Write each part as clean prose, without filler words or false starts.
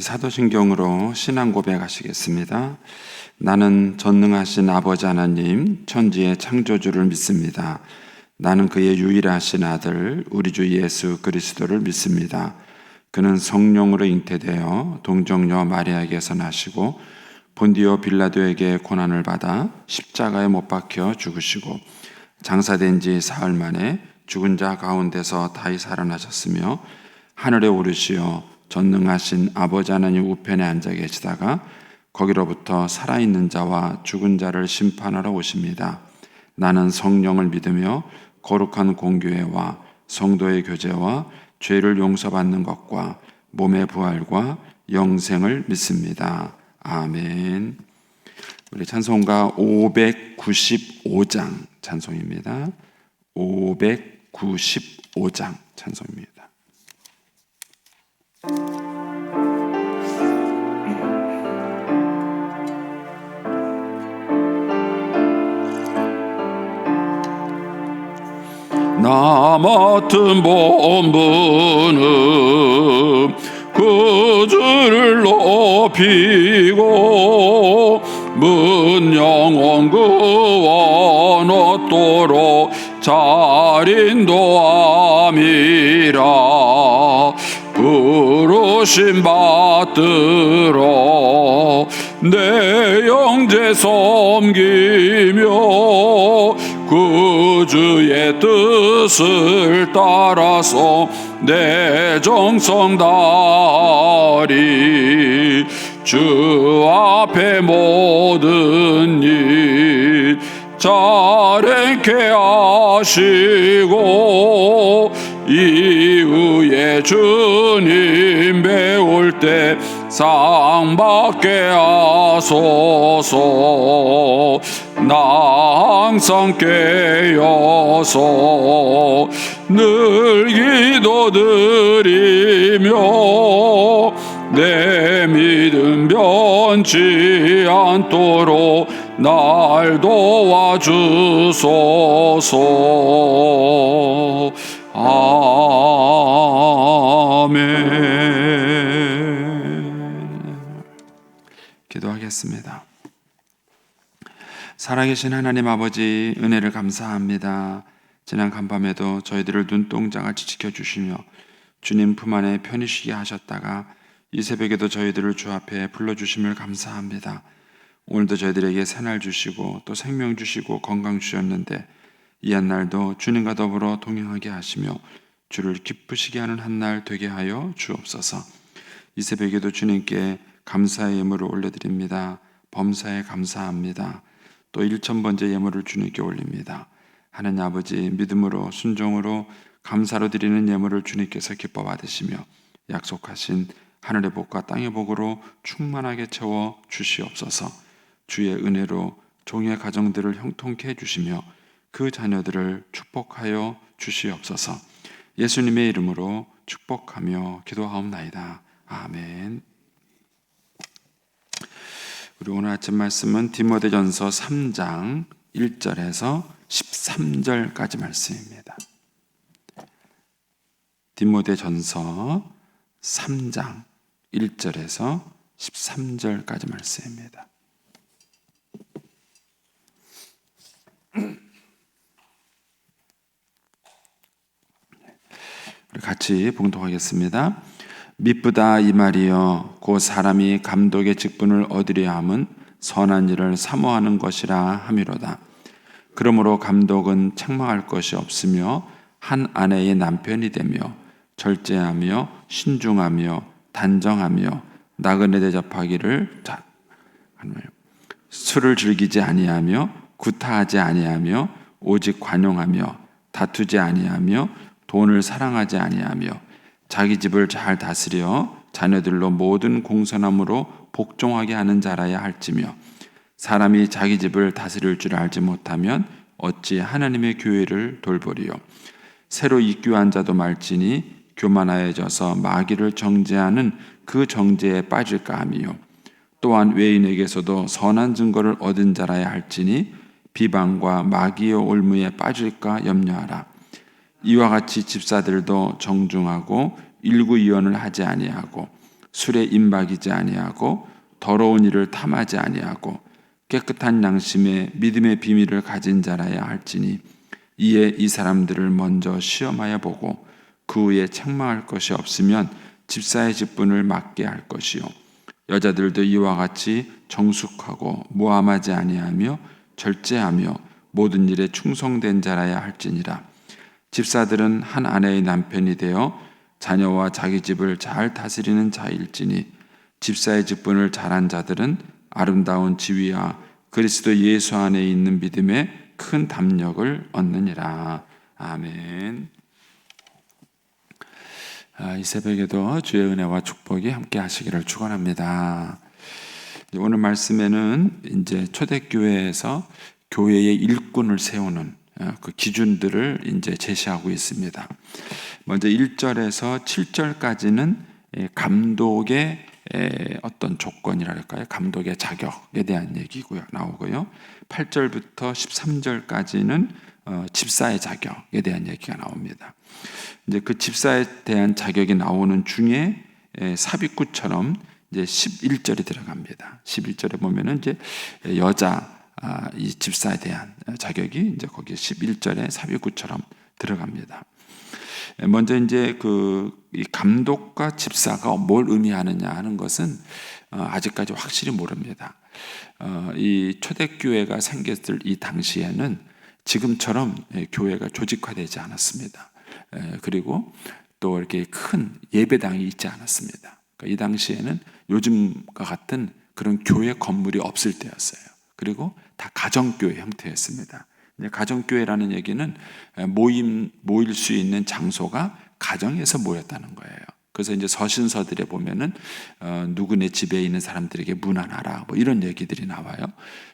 사도신경으로 신앙 고백하시겠습니다. 나는 전능하신 아버지 하나님 천지의 창조주를 믿습니다. 나는 그의 유일하신 아들 우리 주 예수 그리스도를 믿습니다. 그는 성령으로 잉태되어 동정녀 마리아에게서 나시고 본디오 빌라도에게 고난을 받아 십자가에 못 박혀 죽으시고 장사된 지 사흘 만에 죽은 자 가운데서 다시 살아나셨으며 하늘에 오르시어 전능하신 아버지 하나님 우편에 앉아 계시다가 거기로부터 살아있는 자와 죽은 자를 심판하러 오십니다. 나는 성령을 믿으며 거룩한 공교회와 성도의 교제와 죄를 용서받는 것과 몸의 부활과 영생을 믿습니다. 아멘. 우리 찬송가 595장 찬송입니다. 595장 찬송입니다. 나 맡은 본분은 그 주를 높이고 문 영원 그원 얻도록 잘 인도함이라. 부르심 받들어 내 영제 섬기며 그 주의 뜻을 따라서 내 정성 다하리. 주 앞에 모든 일 잘 행케 하시고 이후에 주님 배울 때 상 받게 하소서. 나 항상 깨어서 늘 기도드리며 내 믿음 변치 않도록 날 도와주소서. 아멘. 기도하겠습니다. 살아계신 하나님 아버지, 은혜를 감사합니다. 지난 간밤에도 저희들을 눈동자같이 지켜주시며 주님 품 안에 편히 쉬게 하셨다가 이 새벽에도 저희들을 주 앞에 불러주심을 감사합니다. 오늘도 저희들에게 새날 주시고 또 생명 주시고 건강 주셨는데 이 한날도 주님과 더불어 동행하게 하시며 주를 기쁘시게 하는 한날 되게 하여 주옵소서. 이 새벽에도 주님께 감사의 예물을 올려드립니다. 범사에 감사합니다. 또 1000번째 예물을 주님께 올립니다. 하나님 아버지, 믿음으로 순종으로 감사로 드리는 예물을 주님께서 기뻐 받으시며 약속하신 하늘의 복과 땅의 복으로 충만하게 채워 주시옵소서. 주의 은혜로 종의 가정들을 형통케 해주시며 그 자녀들을 축복하여 주시옵소서. 예수님의 이름으로 축복하며 기도하옵나이다. 아멘. 우리 오늘 아침 말씀은 디모데전서 3장 1절에서 13절까지 말씀입니다. 디모데전서 3장 1절에서 13절까지 말씀입니다. 우리 같이 봉독하겠습니다. 미쁘다 이 말이여 곧 사람이 감독의 직분을 얻으려 함은 선한 일을 사모하는 것이라 함이로다. 그러므로 감독은 책망할 것이 없으며 한 아내의 남편이 되며 절제하며 신중하며 단정하며 나그네 대접하기를 술을 즐기지 아니하며 구타하지 아니하며 오직 관용하며 다투지 아니하며 돈을 사랑하지 아니하며 자기 집을 잘 다스려 자녀들로 모든 공손함으로 복종하게 하는 자라야 할지며 사람이 자기 집을 다스릴 줄 알지 못하면 어찌 하나님의 교회를 돌보리요. 새로 입교한 자도 말지니 교만하여져서 마귀를 정죄하는 그 정죄에 빠질까 하미요. 또한 외인에게서도 선한 증거를 얻은 자라야 할지니 비방과 마귀의 올무에 빠질까 염려하라. 이와 같이 집사들도 정중하고 일구이언을 하지 아니하고 술에 임박이지 아니하고 더러운 일을 탐하지 아니하고 깨끗한 양심에 믿음의 비밀을 가진 자라야 할지니 이에 이 사람들을 먼저 시험하여 보고 그 후에 책망할 것이 없으면 집사의 직분을 맡게 할 것이요 여자들도 이와 같이 정숙하고 모함하지 아니하며 절제하며 모든 일에 충성된 자라야 할지니라. 집사들은 한 아내의 남편이 되어 자녀와 자기 집을 잘 다스리는 자일지니 집사의 직분을 잘한 자들은 아름다운 지위와 그리스도 예수 안에 있는 믿음에 큰 담력을 얻느니라. 아멘. 이 새벽에도 주의 은혜와 축복이 함께 하시기를 축원합니다. 오늘 말씀에는 이제 초대교회에서 교회의 일꾼을 세우는 그 기준들을 이제 제시하고 있습니다. 먼저 1절에서 7절까지는 감독의 어떤 조건이랄까요? 감독의 자격에 대한 얘기고요. 나오고요. 8절부터 13절까지는 집사의 자격에 대한 얘기가 나옵니다. 이제 그 집사에 대한 자격이 나오는 중에 삽입구처럼 이제 11절이 들어갑니다. 11절에 보면은 이제 여자 이 집사에 대한 자격이 이제 거기 11절에 삽입구처럼 들어갑니다. 먼저 이제 이 감독과 집사가 뭘 의미하느냐 하는 것은 아직까지 확실히 모릅니다. 이 초대교회가 생겼을 이 당시에는 지금처럼 교회가 조직화되지 않았습니다. 그리고 또 이렇게 큰 예배당이 있지 않았습니다. 그러니까 이 당시에는 요즘과 같은 그런 교회 건물이 없을 때였어요. 그리고 다 가정교회 형태였습니다. 가정교회라는 얘기는 모일 수 있는 장소가 가정에서 모였다는 거예요. 그래서 이제 서신서들에 보면은 누구네 집에 있는 사람들에게 문안하라 뭐 이런 얘기들이 나와요.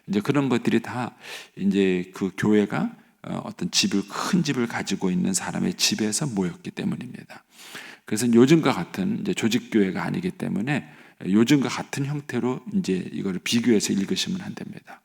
이제 그런 것들이 다 이제 그 교회가 어떤 큰 집을 가지고 있는 사람의 집에서 모였기 때문입니다. 그래서 요즘과 같은 이제 조직교회가 아니기 때문에 요즘과 같은 형태로 이제 이거를 비교해서 읽으시면 안 됩니다.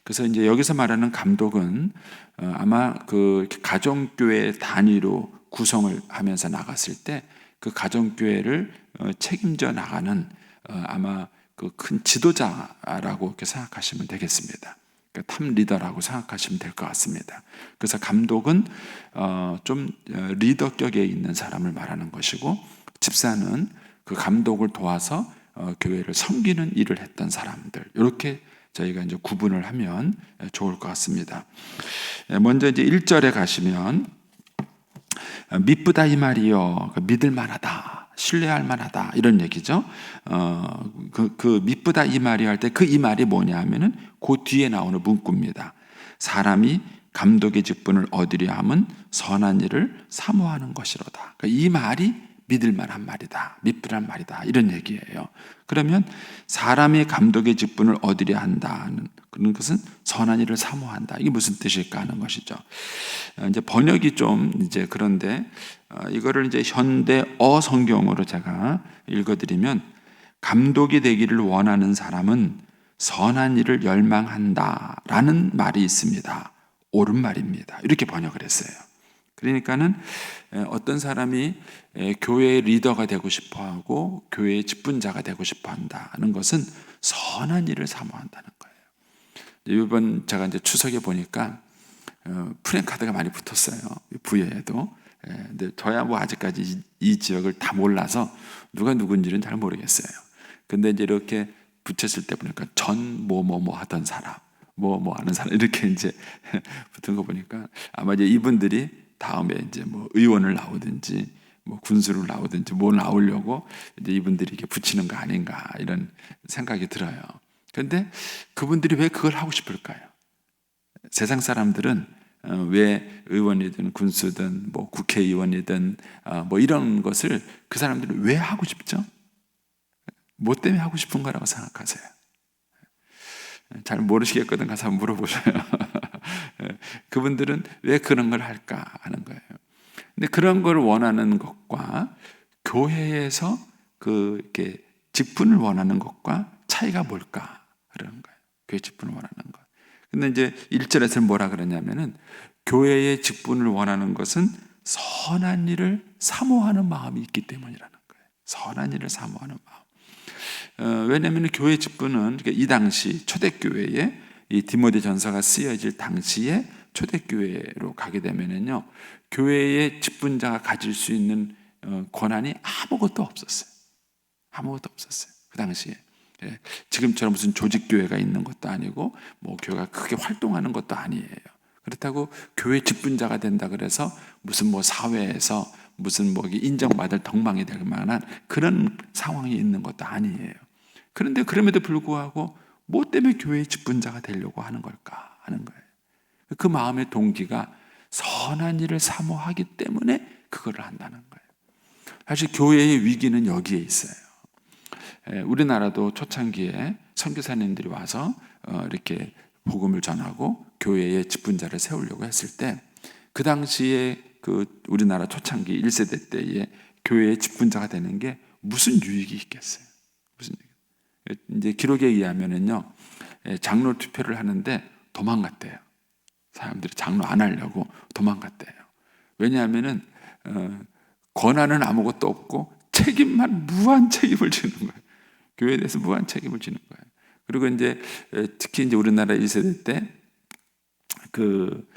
그래서 이제 여기서 말하는 감독은 아마 그 가정교회 단위로 구성을 하면서 나갔을 때 그 가정교회를 책임져 나가는 아마 그 큰 지도자라고 이렇게 생각하시면 되겠습니다. 그러니까 탑 리더라고 생각하시면 될 것 같습니다. 그래서 감독은 좀 리더격에 있는 사람을 말하는 것이고 집사는 그 감독을 도와서 교회를 섬기는 일을 했던 사람들 이렇게 저희가 이제 구분을 하면 좋을 것 같습니다. 먼저 이제 1절에 가시면 미쁘다 이 말이요 믿을 만하다 신뢰할 만하다 이런 얘기죠. 그 미쁘다 이 말이 할 때 그 이 말이 뭐냐 하면은 그 뒤에 나오는 문구입니다. 사람이 감독의 직분을 얻으려 함은 선한 일을 사모하는 것이로다. 그러니까 이 말이 믿을 만한 말이다. 미쁘란 말이다. 이런 얘기예요. 그러면 사람이 감독의 직분을 얻으려 한다는 그런 것은 선한 일을 사모한다. 이게 무슨 뜻일까 하는 것이죠. 이제 번역이 좀 이제 그런데 이거를 이제 현대어 성경으로 제가 읽어드리면 감독이 되기를 원하는 사람은 선한 일을 열망한다라는 말이 있습니다. 옳은 말입니다. 이렇게 번역을 했어요. 그러니까는 어떤 사람이 교회의 리더가 되고 싶어하고 교회의 직분자가 되고 싶어한다는 것은 선한 일을 사모한다는 거예요. 이번 제가 이제 추석에 보니까 프랜카드가 많이 붙었어요. 부여에도. 근데 저야 뭐 아직까지 이 지역을 다 몰라서 누가 누군지는 잘 모르겠어요. 근데 이제 이렇게 붙였을 때 보니까 전 뭐뭐뭐 하던 사람, 뭐 하는 사람 이렇게 이제 붙은 거 보니까 아마 이제 이분들이 다음에 이제 뭐 의원을 나오든지 뭐 군수를 나오든지 뭐 나오려고 이제 이분들이 이렇게 붙이는 거 아닌가 이런 생각이 들어요. 그런데 그분들이 왜 그걸 하고 싶을까요? 세상 사람들은 왜 의원이든 군수든 뭐 국회의원이든 뭐 이런 것을 그 사람들은 왜 하고 싶죠? 뭐 때문에 하고 싶은 거라고 생각하세요? 잘 모르시겠거든 가서 한번 물어보세요. 그분들은 왜 그런 걸 할까 하는 거예요. 근데 그런 걸 원하는 것과 교회에서 이렇게 직분을 원하는 것과 차이가 뭘까 그러는 거예요. 교회 직분을 원하는 것. 근데 이제 1절에서는 뭐라 그러냐면은 교회의 직분을 원하는 것은 선한 일을 사모하는 마음이 있기 때문이라는 거예요. 선한 일을 사모하는 마음. 왜냐하면 교회 직분은 그러니까 이 당시 초대교회에 이 디모데전서가 쓰여질 당시에 초대교회로 가게 되면은요, 교회의 직분자가 가질 수 있는 권한이 아무것도 없었어요. 아무것도 없었어요. 그 당시에. 예, 지금처럼 무슨 조직교회가 있는 것도 아니고 뭐 교회가 크게 활동하는 것도 아니에요. 그렇다고 교회 직분자가 된다 그래서 무슨 뭐 사회에서 무슨 뭐 인정받을 덕망이 될 만한 그런 상황이 있는 것도 아니에요. 그런데 그럼에도 불구하고 뭐 때문에 교회의 직분자가 되려고 하는 걸까 하는 거예요. 그 마음의 동기가 선한 일을 사모하기 때문에 그거를 한다는 거예요. 사실 교회의 위기는 여기에 있어요. 우리나라도 초창기에 선교사님들이 와서 이렇게 복음을 전하고 교회의 직분자를 세우려고 했을 때 그 당시에 그 우리나라 초창기 1세대 때에 교회의 직분자가 되는 게 무슨 유익이 있겠어요? 무슨 유익? 이제 기록에 의하면은요, 장로 투표를 하는데 도망갔대요. 사람들이 장로 안 하려고 도망갔대요. 왜냐하면은 권한은 아무것도 없고 책임만 무한 책임을 지는 거예요. 교회에 대해서 무한 책임을 지는 거예요. 그리고 이제 특히 이제 우리나라 1세대 때 그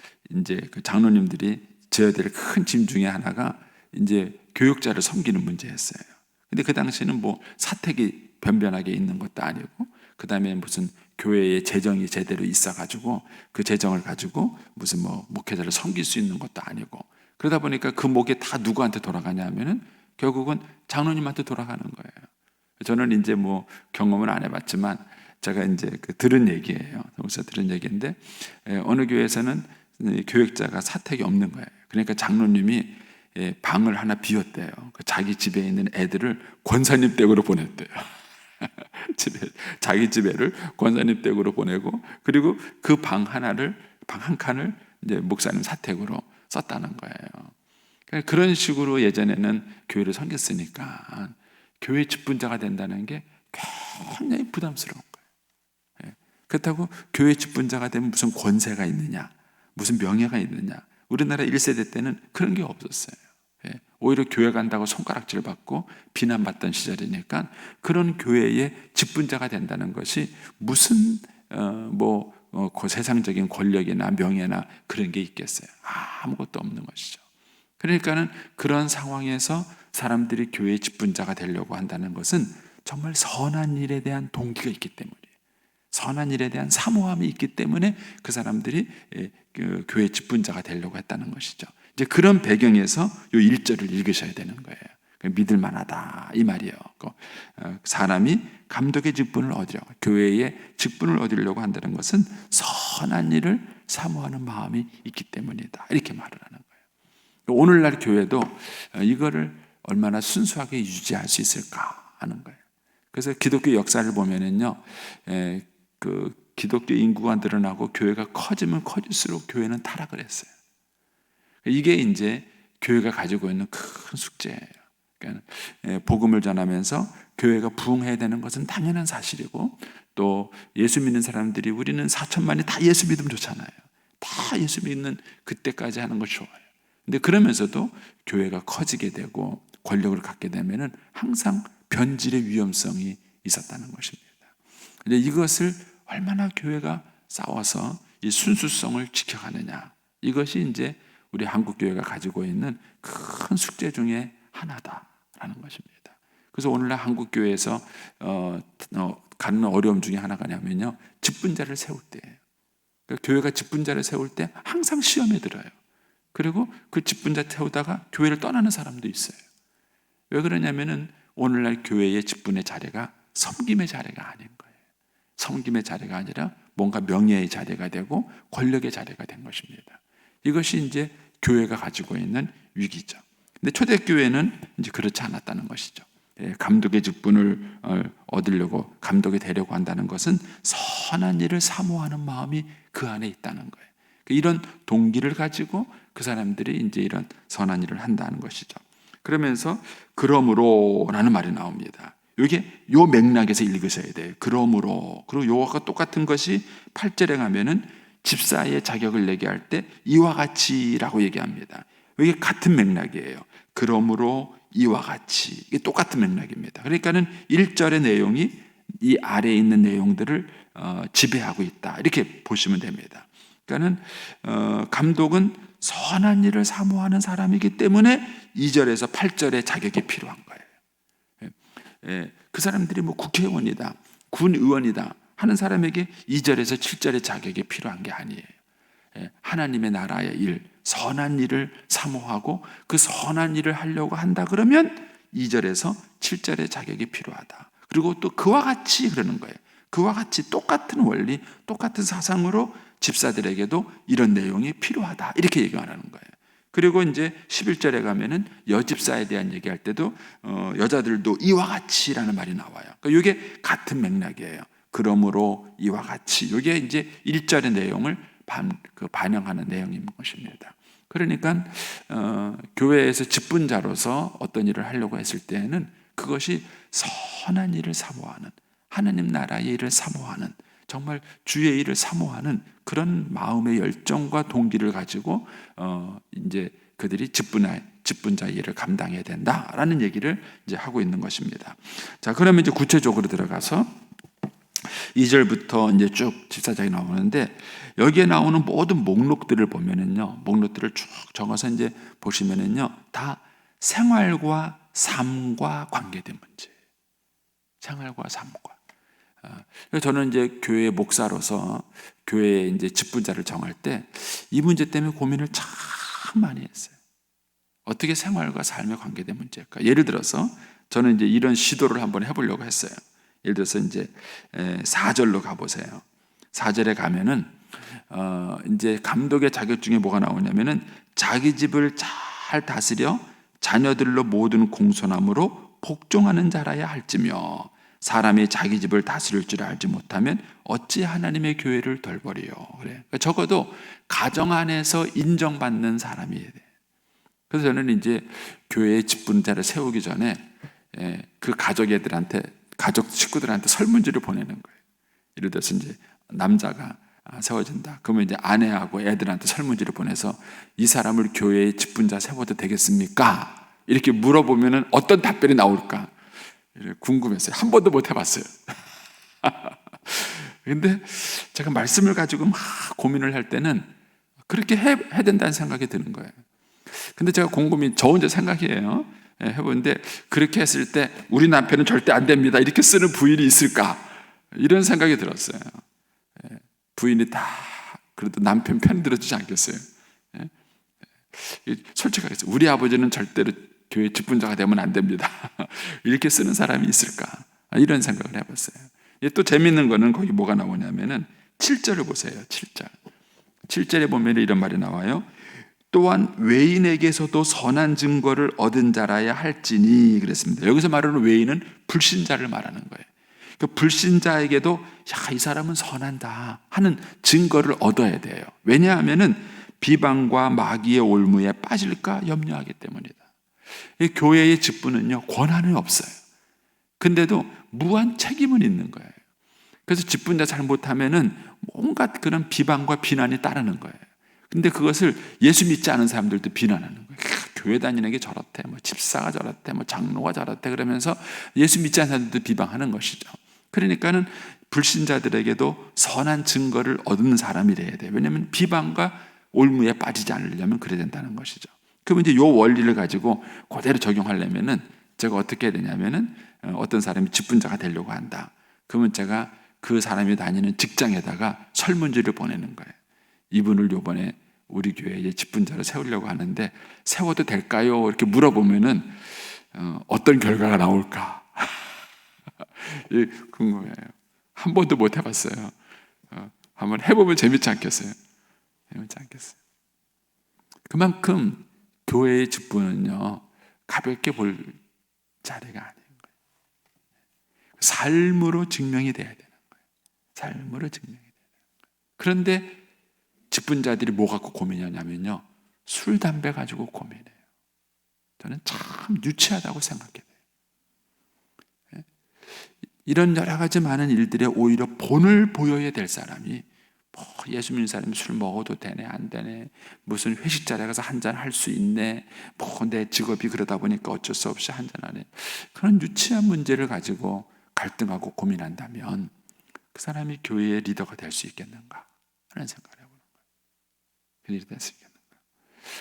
장로님들이 져야 될 큰 짐 중에 하나가 이제 교육자를 섬기는 문제였어요. 근데 그 당시는 뭐 사택이 변변하게 있는 것도 아니고, 그 다음에 무슨 교회의 재정이 제대로 있어가지고 그 재정을 가지고 무슨 뭐 목회자를 섬길 수 있는 것도 아니고, 그러다 보니까 그 목이 다 누구한테 돌아가냐 하면은 결국은 장로님한테 돌아가는 거예요. 저는 이제 뭐 경험은 안 해봤지만 제가 이제 들은 얘기예요. 그래서 들은 얘기인데 어느 교회에서는 교육자가 사택이 없는 거예요. 그러니까 장로님이 방을 하나 비웠대요. 자기 집에 있는 애들을 권사님 댁으로 보냈대요. 자기 집에를 권사님 댁으로 보내고, 그리고 그 방 한 칸을 이제 목사님 사택으로 썼다는 거예요. 그런 식으로 예전에는 교회를 섬겼으니까 교회 직분자가 된다는 게 굉장히 부담스러운 거예요. 그렇다고 교회 직분자가 되면 무슨 권세가 있느냐, 무슨 명예가 있느냐. 우리나라 1세대 때는 그런 게 없었어요. 오히려 교회 간다고 손가락질 받고 비난받던 시절이니까 그런 교회의 직분자가 된다는 것이 무슨 그 세상적인 권력이나 명예나 그런 게 있겠어요. 아무것도 없는 것이죠. 그러니까는 그런 상황에서 사람들이 교회의 직분자가 되려고 한다는 것은 정말 선한 일에 대한 동기가 있기 때문이에요. 선한 일에 대한 사모함이 있기 때문에 그 사람들이 교회의 직분자가 되려고 했다는 것이죠. 이제 그런 배경에서 이 1절을 읽으셔야 되는 거예요. 믿을 만하다 이 말이에요. 사람이 감독의 직분을 얻으려고, 교회의 직분을 얻으려고 한다는 것은 선한 일을 사모하는 마음이 있기 때문이다, 이렇게 말을 하는 거예요. 오늘날 교회도 이거를 얼마나 순수하게 유지할 수 있을까 하는 거예요. 그래서 기독교 역사를 보면은요, 그 기독교 인구가 늘어나고 교회가 커지면 커질수록 교회는 타락을 했어요. 이게 이제 교회가 가지고 있는 큰 숙제예요. 그러니까 복음을 전하면서 교회가 부흥해야 되는 것은 당연한 사실이고, 또 예수 믿는 사람들이 우리는 4천만이 다 예수 믿으면 좋잖아요. 다 예수 믿는 그때까지 하는 거 좋아요. 근데 그러면서도 교회가 커지게 되고 권력을 갖게 되면은 항상 변질의 위험성이 있었다는 것입니다. 근데 이것을 얼마나 교회가 싸워서 이 순수성을 지켜가느냐, 이것이 이제 우리 한국 교회가 가지고 있는 큰 숙제 중에 하나다라는 것입니다. 그래서 오늘날 한국 교회에서 갖는 어려움 중에 하나가 뭐냐면요, 직분자를 세울 때예요. 그러니까 교회가 직분자를 세울 때 항상 시험에 들어요. 그리고 그 직분자 태우다가 교회를 떠나는 사람도 있어요. 왜 그러냐면은 오늘날 교회의 직분의 자리가 섬김의 자리가 아닌 거예요. 섬김의 자리가 아니라 뭔가 명예의 자리가 되고 권력의 자리가 된 것입니다. 이것이 이제 교회가 가지고 있는 위기죠. 근데 초대교회는 이제 그렇지 않았다는 것이죠. 감독의 직분을 얻으려고, 감독이 되려고 한다는 것은 선한 일을 사모하는 마음이 그 안에 있다는 거예요. 이런 동기를 가지고 그 사람들이 이제 이런 선한 일을 한다는 것이죠. 그러면서 그러므로라는 말이 나옵니다. 이게 요 맥락에서 읽으셔야 돼요. 그러므로. 그리고 요가 똑같은 것이 8절에 가면은 집사의 자격을 내게 할 때 이와 같이라고 얘기합니다. 이게 같은 맥락이에요. 그러므로 이와 같이. 이게 똑같은 맥락입니다. 그러니까는 1절의 내용이 이 아래에 있는 내용들을 지배하고 있다, 이렇게 보시면 됩니다. 그러니까는 감독은 선한 일을 사모하는 사람이기 때문에 2절에서 8절의 자격이 필요한 거예요. 그 사람들이 뭐 국회의원이다, 군의원이다 하는 사람에게 2절에서 7절의 자격이 필요한 게 아니에요. 하나님의 나라의 일, 선한 일을 사모하고 그 선한 일을 하려고 한다 그러면 2절에서 7절의 자격이 필요하다. 그리고 또 그와 같이 그러는 거예요. 그와 같이 똑같은 원리, 똑같은 사상으로 집사들에게도 이런 내용이 필요하다, 이렇게 얘기하는 거예요. 그리고 이제 11절에 가면은 여집사에 대한 얘기할 때도 여자들도 이와 같이라는 말이 나와요. 그러니까 이게 같은 맥락이에요. 그러므로 이와 같이, 이게 이제 1절의 내용을 반영하는 내용인 것입니다. 그러니까 교회에서 직분자로서 어떤 일을 하려고 했을 때에는 그것이 선한 일을 사모하는, 하나님 나라의 일을 사모하는, 정말 주의 일을 사모하는 그런 마음의 열정과 동기를 가지고 이제 그들이 직분자 일을 감당해야 된다라는 얘기를 이제 하고 있는 것입니다. 자, 그러면 이제 구체적으로 들어가서 2절부터 이제 쭉 집사장이 나오는데, 여기에 나오는 모든 목록들을 보면은요, 목록들을 쭉 적어서 이제 보시면은요, 다 생활과 삶과 관계된 문제. 생활과 삶과. 저는 이제 교회 목사로서 교회에 이제 직분자를 정할 때 이 문제 때문에 고민을 참 많이 했어요. 어떻게 생활과 삶에 관계된 문제일까? 예를 들어서 저는 이제 이런 시도를 한번 해보려고 했어요. 예를 들어서 이제 4절로 가보세요. 4절에 가면은 이제 감독의 자격 중에 뭐가 나오냐면은 자기 집을 잘 다스려 자녀들로 모든 공손함으로 복종하는 자라야 할지며, 사람이 자기 집을 다스릴 줄 알지 못하면 어찌 하나님의 교회를 돌보리요. 그래. 그러니까 적어도 가정 안에서 인정받는 사람이 돼요. 그래서 저는 이제 교회의 직분자를 세우기 전에 그 가족 식구들한테 설문지를 보내는 거예요. 예를 들어서 이제 남자가 세워진다. 그러면 이제 아내하고 애들한테 설문지를 보내서 이 사람을 교회의 직분자 세워도 되겠습니까? 이렇게 물어보면은 어떤 답변이 나올까? 궁금했어요. 한 번도 못 해봤어요. 근데 제가 말씀을 가지고 막 고민을 할 때는 그렇게 해야 된다는 생각이 드는 거예요. 근데 제가 곰곰이 저 혼자 생각이에요. 해보는데 그렇게 했을 때 우리 남편은 절대 안 됩니다, 이렇게 쓰는 부인이 있을까? 이런 생각이 들었어요. 부인이 다 그래도 남편 편 들어주지 않겠어요? 솔직하게 해서 우리 아버지는 절대로 교회 직분자가 되면 안 됩니다, 이렇게 쓰는 사람이 있을까? 이런 생각을 해봤어요. 또 재밌는 거는 거기 뭐가 나오냐면은 7절을 보세요. 7절에 보면 이런 말이 나와요. 또한 외인에게서도 선한 증거를 얻은 자라야 할지니, 그랬습니다. 여기서 말하는 외인은 불신자를 말하는 거예요. 그 불신자에게도 이 사람은 선한다 하는 증거를 얻어야 돼요. 왜냐하면은 비방과 마귀의 올무에 빠질까 염려하기 때문이다. 이 교회의 직분은요, 권한은 없어요. 근데도 무한 책임은 있는 거예요. 그래서 직분자 잘못하면은 온갖 그런 비방과 비난이 따르는 거예요. 근데 그것을 예수 믿지 않은 사람들도 비난하는 거예요. 교회 다니는 게 저렇대, 뭐 집사가 저렇대, 뭐 장로가 저렇대, 그러면서 예수 믿지 않은 사람들도 비방하는 것이죠. 그러니까는 불신자들에게도 선한 증거를 얻는 사람이 돼야 돼요. 왜냐하면 비방과 올무에 빠지지 않으려면 그래야 된다는 것이죠. 그러면 이제 이 원리를 가지고 그대로 적용하려면은 제가 어떻게 해야 되냐면은 어떤 사람이 직분자가 되려고 한다. 그러면 제가 그 사람이 다니는 직장에다가 설문지를 보내는 거예요. 이분을 요번에 우리 교회에 직분자로 세우려고 하는데 세워도 될까요? 이렇게 물어보면은 어떤 결과가 나올까? 궁금해요. 한 번도 못 해봤어요. 한번 해보면 재밌지 않겠어요? 재밌지 않겠어요? 그만큼 교회의 직분은요, 가볍게 볼 자리가 아닌 거예요. 삶으로 증명이 돼야 되는 거예요. 삶으로 증명이 돼야 되는 거예요. 그런데 직분자들이 뭐 갖고 고민하냐면요, 술, 담배 가지고 고민해요. 저는 참 유치하다고 생각해요. 이런 여러 가지 많은 일들에 오히려 본을 보여야 될 사람이, 뭐 예수 믿는 사람이 술 먹어도 되네 안 되네, 무슨 회식 자리에 가서 한잔 할 수 있네, 뭐 내 직업이 그러다 보니까 어쩔 수 없이 한잔하네, 그런 유치한 문제를 가지고 갈등하고 고민한다면 그 사람이 교회의 리더가 될 수 있겠는가 하는 생각을 해보는 거예요. 그 일이 될 수 있겠는가.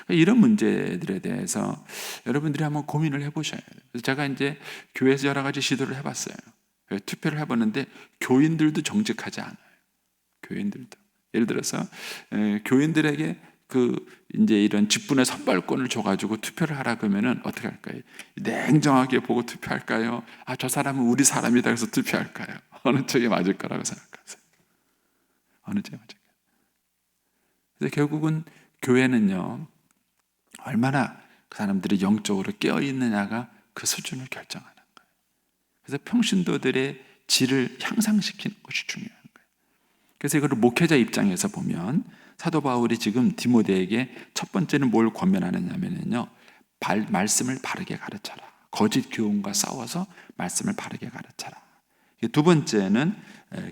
이런 문제들에 대해서 여러분들이 한번 고민을 해보셔야 돼요. 그래서 제가 이제 교회에서 여러 가지 시도를 해봤어요. 투표를 해봤는데 교인들도 정직하지 않아요. 교인들도. 예를 들어서 교인들에게 이제 이런 직분의 선발권을 줘가지고 투표를 하라 그러면은 어떻게 할까요? 냉정하게 보고 투표할까요? 저 사람은 우리 사람이다 그래서 투표할까요? 어느 쪽이 맞을 거라고 생각하세요? 어느 쪽이 맞을까요? 그래서 결국은 교회는요, 얼마나 그 사람들이 영적으로 깨어있느냐가 그 수준을 결정하는 거예요. 그래서 평신도들의 질을 향상시키는 것이 중요한 거예요. 그래서 이걸 목회자 입장에서 보면 사도 바울이 지금 디모데에게 첫 번째는 뭘 권면하느냐면요, 말씀을 바르게 가르쳐라. 거짓 교훈과 싸워서 말씀을 바르게 가르쳐라. 두 번째는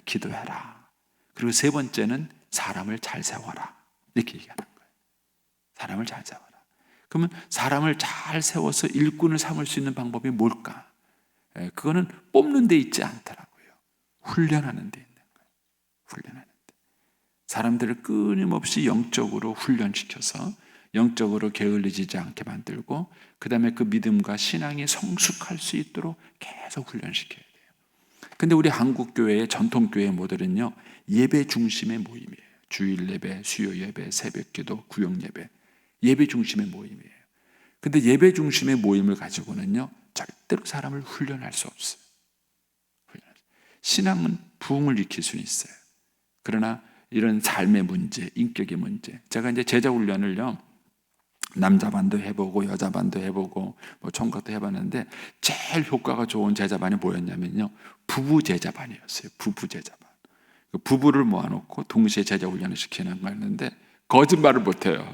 기도해라. 그리고 세 번째는 사람을 잘 세워라. 이렇게 얘기하는 거예요. 사람을 잘 세워라. 그러면 사람을 잘 세워서 일꾼을 삼을 수 있는 방법이 뭘까? 그거는 뽑는 데 있지 않더라고요. 훈련하는 데 있는 거예요. 훈련하는 데. 사람들을 끊임없이 영적으로 훈련시켜서 영적으로 게을리지 않게 만들고 그 다음에 그 믿음과 신앙이 성숙할 수 있도록 계속 훈련시켜야 돼요. 근데 우리 한국교회의 전통교회 모델은요, 예배 중심의 모임이에요. 주일 예배, 수요 예배, 새벽기도, 구역 예배, 예배 중심의 모임이에요. 근데 예배 중심의 모임을 가지고는요, 절대로 사람을 훈련할 수 없어요. 신앙은 부흥을 일으킬 수는 있어요. 그러나 이런 삶의 문제, 인격의 문제, 제가 이제 제자 훈련을요, 남자 반도 해보고 여자 반도 해보고 뭐 총각도 해봤는데 제일 효과가 좋은 제자반이 뭐였냐면요, 부부 제자반이었어요. 부부 제자반. 부부를 모아놓고 동시에 제자 훈련을 시키는 거였는데 거짓말을 못해요.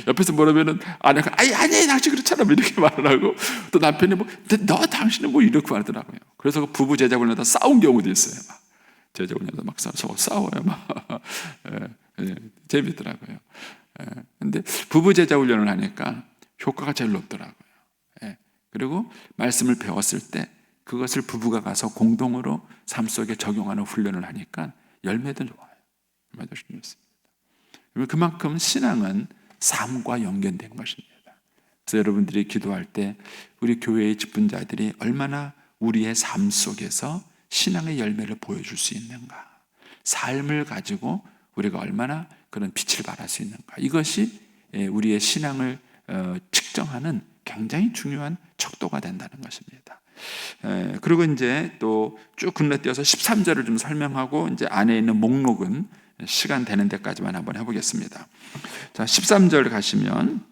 옆에서 뭐라면은 아내가 아니 당신 그렇잖아 이렇게 말을 하고, 또 남편이 너 당신은 뭐 이렇게 말하더라고요. 그래서 그 부부 제자 훈련하다 싸운 경우도 있어요. 막 제자 훈련하다 막 싸워요. 막 재밌더라고요. 근데 부부 제자 훈련을 하니까 효과가 제일 높더라고요. 그리고 말씀을 배웠을 때 그것을 부부가 가서 공동으로 삶 속에 적용하는 훈련을 하니까 열매도 좋아요. 열매도 좋습니다. 그만큼 신앙은 삶과 연결된 것입니다. 그래서 여러분들이 기도할 때 우리 교회의 직분자들이 얼마나 우리의 삶 속에서 신앙의 열매를 보여줄 수 있는가, 삶을 가지고 우리가 얼마나 그런 빛을 발할 수 있는가, 이것이 우리의 신앙을 측정하는 굉장히 중요한 척도가 된다는 것입니다. 그리고 이제 또 쭉 건너뛰어서 13절을 좀 설명하고 이제 안에 있는 목록은 시간 되는 데까지만 한번 해보겠습니다. 자, 13절 가시면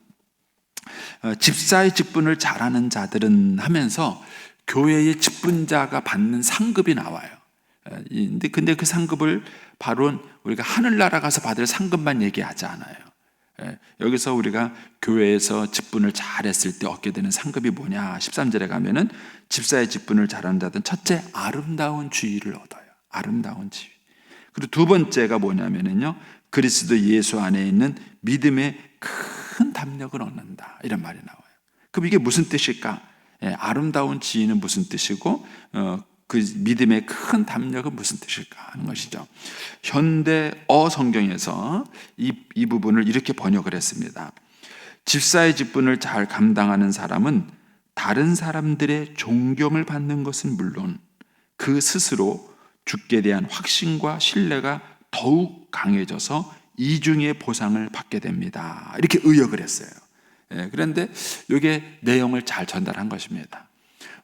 집사의 직분을 잘하는 자들은 하면서 교회의 직분자가 받는 상급이 나와요. 근데 그 상급을 바로 우리가 하늘나라 가서 받을 상급만 얘기하지 않아요. 여기서 우리가 교회에서 직분을 잘했을 때 얻게 되는 상급이 뭐냐, 13절에 가면은 집사의 직분을 잘하는 자들은 첫째, 아름다운 지위를 얻어요. 아름다운 지위. 그리고 두 번째가 뭐냐면은요, 그리스도 예수 안에 있는 믿음의 큰 담력을 얻는다, 이런 말이 나와요. 그럼 이게 무슨 뜻일까? 아름다운 지위는 무슨 뜻이고 그 믿음의 큰 담력은 무슨 뜻일까 하는 것이죠. 현대어 성경에서 이 부분을 이렇게 번역을 했습니다. 집사의 직분을 잘 감당하는 사람은 다른 사람들의 존경을 받는 것은 물론 그 스스로 주께 대한 확신과 신뢰가 더욱 강해져서 이중의 보상을 받게 됩니다. 이렇게 의역을 했어요. 그런데 이게 내용을 잘 전달한 것입니다.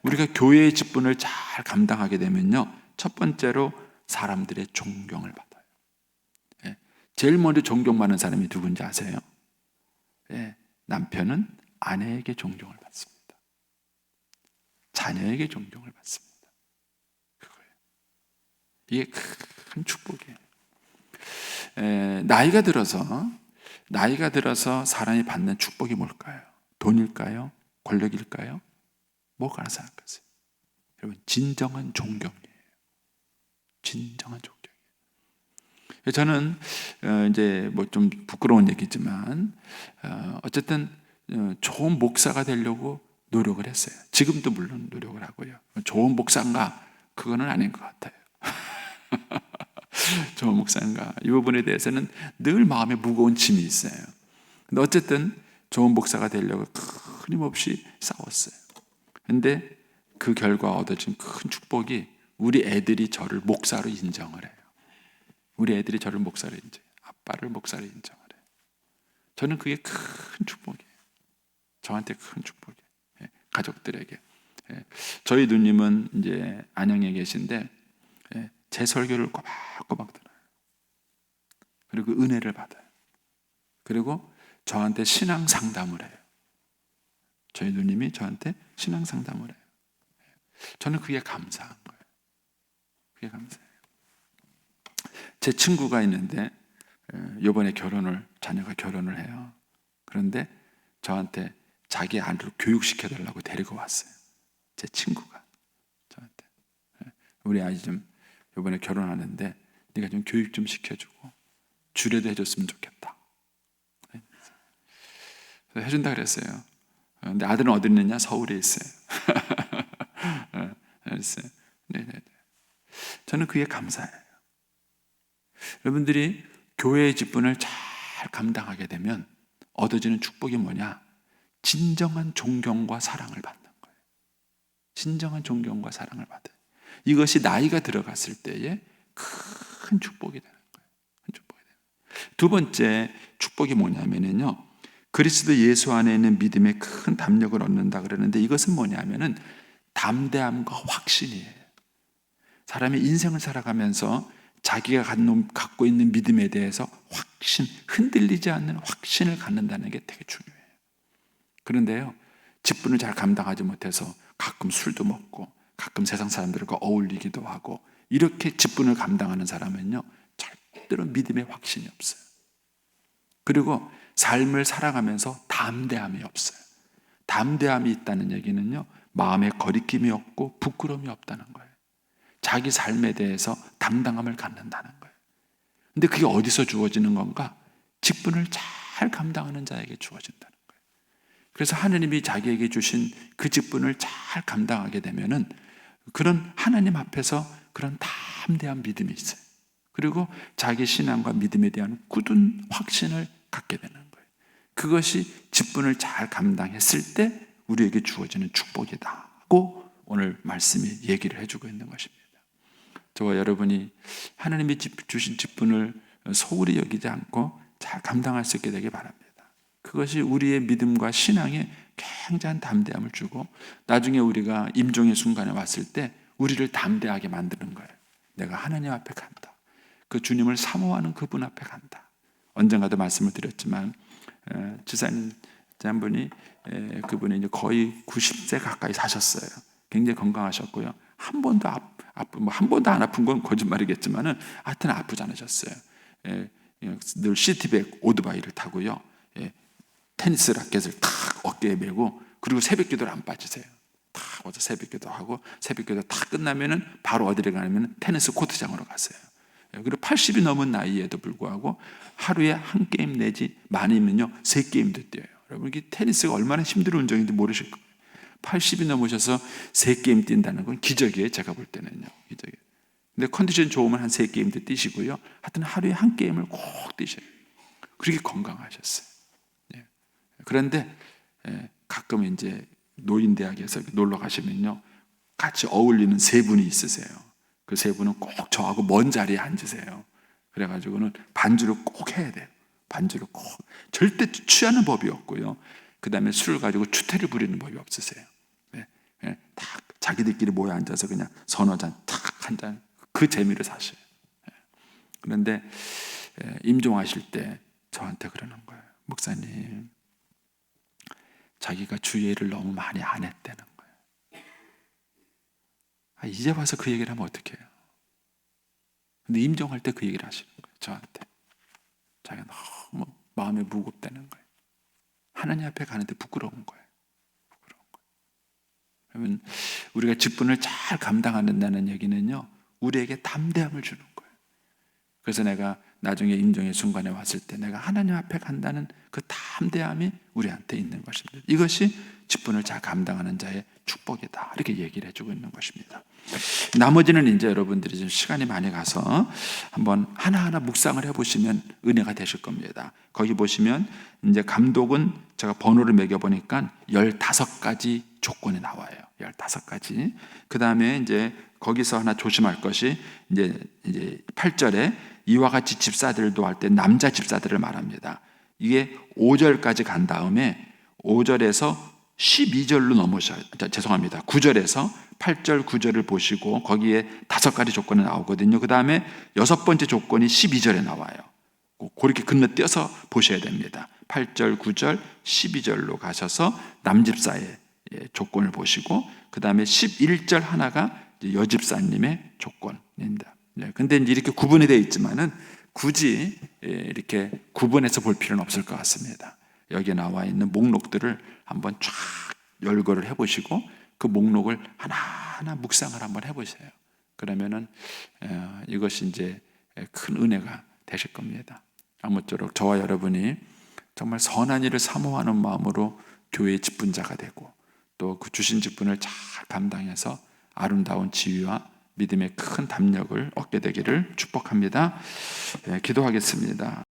우리가 교회의 직분을 잘 감당하게 되면요, 첫 번째로 사람들의 존경을 받아요. 제일 먼저 존경받는 사람이 누군지 아세요? 남편은 아내에게 존경을 받습니다. 자녀에게 존경을 받습니다. 그거예요. 이게 큰 축복이에요. 나이가 들어서 사람이 받는 축복이 뭘까요? 돈일까요? 권력일까요? 뭐가 생각하세요? 여러분, 진정한 존경이에요. 진정한 존경이에요. 저는 이제 뭐 좀 부끄러운 얘기지만 어쨌든 좋은 목사가 되려고 노력을 했어요. 지금도 물론 노력을 하고요. 좋은 목사인가 그거는 아닌 것 같아요. 조 목사님과 이 부분에 대해서는 늘 마음에 무거운 짐이 있어요. 근데 어쨌든 좋은 목사가 되려고 끊임없이 싸웠어요. 근데 그 결과 얻어진 큰 축복이 우리 애들이 저를 목사로 인정을 해요. 우리 애들이 저를 목사로 인정해요. 아빠를 목사로 인정을 해요. 저는 그게 큰 축복이에요. 저한테 큰 축복이에요. 예, 가족들에게. 예, 저희 누님은 이제 안양에 계신데 예, 제 설교를 꼬박꼬박 들어요. 그리고 은혜를 받아요. 그리고 저한테 신앙 상담을 해요. 저희 누님이 저한테 신앙 상담을 해요. 저는 그게 감사한 거예요. 그게 감사해요. 제 친구가 있는데 이번에 자녀가 결혼을 해요. 그런데 저한테 자기 아들을 교육시켜달라고 데리고 왔어요. 제 친구가 저한테 우리 아이 좀 이번에 결혼하는데 네가 좀 교육 좀 시켜주고 주례도 해줬으면 좋겠다. 그래서 해준다 그랬어요. 근데 아들은 어디 있느냐? 서울에 있어요. 그랬어요. 네네. 저는 그게 감사해요. 여러분들이 교회의 직분을 잘 감당하게 되면 얻어지는 축복이 뭐냐? 진정한 존경과 사랑을 받는 거예요. 진정한 존경과 사랑을 받아요. 이것이 나이가 들어갔을 때에 큰 축복이 되는 거예요. 큰 축복이 되는 거예요. 두 번째 축복이 뭐냐면요. 그리스도 예수 안에 있는 믿음에 큰 담력을 얻는다 그러는데 이것은 뭐냐면은 담대함과 확신이에요. 사람이 인생을 살아가면서 자기가 갖고 있는 믿음에 대해서 흔들리지 않는 확신을 갖는다는 게 되게 중요해요. 그런데요, 직분을 잘 감당하지 못해서 가끔 술도 먹고 가끔 세상 사람들과 어울리기도 하고 이렇게 직분을 감당하는 사람은요, 절대로 믿음의 확신이 없어요. 그리고 삶을 살아가면서 담대함이 없어요. 담대함이 있다는 얘기는요, 마음에 거리낌이 없고 부끄러움이 없다는 거예요. 자기 삶에 대해서 당당함을 갖는다는 거예요. 근데 그게 어디서 주어지는 건가? 직분을 잘 감당하는 자에게 주어진다는 거예요. 그래서 하나님이 자기에게 주신 그 직분을 잘 감당하게 되면은 그런 하나님 앞에서 그런 담대한 믿음이 있어요. 그리고 자기 신앙과 믿음에 대한 굳은 확신을 갖게 되는 거예요. 그것이 직분을 잘 감당했을 때 우리에게 주어지는 축복이다고 오늘 말씀이 얘기를 해주고 있는 것입니다. 저와 여러분이 하나님이 주신 직분을 소홀히 여기지 않고 잘 감당할 수 있게 되길 바랍니다. 그것이 우리의 믿음과 신앙에 굉장한 담대함을 주고 나중에 우리가 임종의 순간에 왔을 때 우리를 담대하게 만드는 거예요. 내가 하나님 앞에 간다. 그 주님을 사모하는 그분 앞에 간다. 언젠가도 말씀을 드렸지만 지사님 한 분이 그분이 이제 거의 90세 가까이 사셨어요. 굉장히 건강하셨고요. 한 번도 한 번도 안 아픈 건 거짓말이겠지만은 하여튼 아프지 않으셨어요. 늘 시티백 오토바이를 타고요. 테니스 라켓을 탁 어깨에 메고 그리고 새벽기도를 안 빠지세요. 탁 와서 새벽기도 하고 새벽기도 다 끝나면은 바로 어디를 가냐면 테니스 코트장으로 가세요. 그리고 80이 넘은 나이에도 불구하고 하루에 한 게임 내지 많이면요 3게임도 뛰어요. 여러분 이게 테니스가 얼마나 힘든 운동인지 모르실 거예요. 80이 넘으셔서 3게임 뛴다는 건 기적이에요. 제가 볼 때는요. 기적이에요. 근데 컨디션 좋으면 한 3게임도 뛰시고요. 하여튼 하루에 한 게임을 꼭 뛰셔요. 그렇게 건강하셨어요. 그런데 가끔 이제 노인대학에서 놀러 가시면요. 같이 어울리는 3분이 있으세요. 그 3분은 꼭 저하고 먼 자리에 앉으세요. 그래가지고는 반주를 꼭 해야 돼요. 반주를 꼭. 절대 취하는 법이 없고요. 그 다음에 술을 가지고 추태를 부리는 법이 없으세요. 딱 자기들끼리 모여 앉아서 그냥 서너 잔 탁 한 잔 그 재미를 사셔요. 그런데 임종하실 때 저한테 그러는 거예요. 목사님, 자기가 주의를 너무 많이 안 했다는 거예요. 이제 와서 그 얘기를 하면 어떡해요? 근데 임종할 때 그 얘기를 하시는 거예요. 저한테. 자기가 너무 마음에 무겁다는 거예요. 하나님 앞에 가는데 부끄러운 거예요. 그러면 우리가 직분을 잘 감당한다는 얘기는요, 우리에게 담대함을 주는 거예요. 그래서 내가 나중에 임종의 순간에 왔을 때 내가 하나님 앞에 간다는 그 담대함이 우리한테 있는 것입니다. 이것이 직분을 잘 감당하는 자의 축복이다. 이렇게 얘기를 해주고 있는 것입니다. 나머지는 이제 여러분들이 좀 시간이 많이 가서 한번 하나하나 묵상을 해보시면 은혜가 되실 겁니다. 거기 보시면 이제 감독은 제가 번호를 매겨보니까 15가지 조건이 나와요. 15가지. 그 다음에 이제 거기서 하나 조심할 것이 이제 8절에 이와 같이 집사들도 할 때 남자 집사들을 말합니다. 이게 5절까지 간 다음에 5절에서 12절로 넘으셔야, 죄송합니다. 9절에서 8절, 9절을 보시고 거기에 5가지 조건이 나오거든요. 그 다음에 6번째 조건이 12절에 나와요. 그렇게 건너뛰어서 보셔야 됩니다. 8절, 9절, 12절로 가셔서 남집사의 조건을 보시고 그 다음에 11절 하나가 여집사님의 조건입니다. 근데 이제 이렇게 구분이 되어 있지만은 굳이 이렇게 구분해서 볼 필요는 없을 것 같습니다. 여기에 나와 있는 목록들을 한번 쫙 열거를 해보시고 그 목록을 하나하나 묵상을 한번 해보세요. 그러면은 이것이 이제 큰 은혜가 되실 겁니다. 아무쪼록 저와 여러분이 정말 선한 일을 사모하는 마음으로 교회의 직분자가 되고 또 그 주신 직분을 잘 감당해서 아름다운 지위와 믿음의 큰 담력을 얻게 되기를 축복합니다. 기도하겠습니다.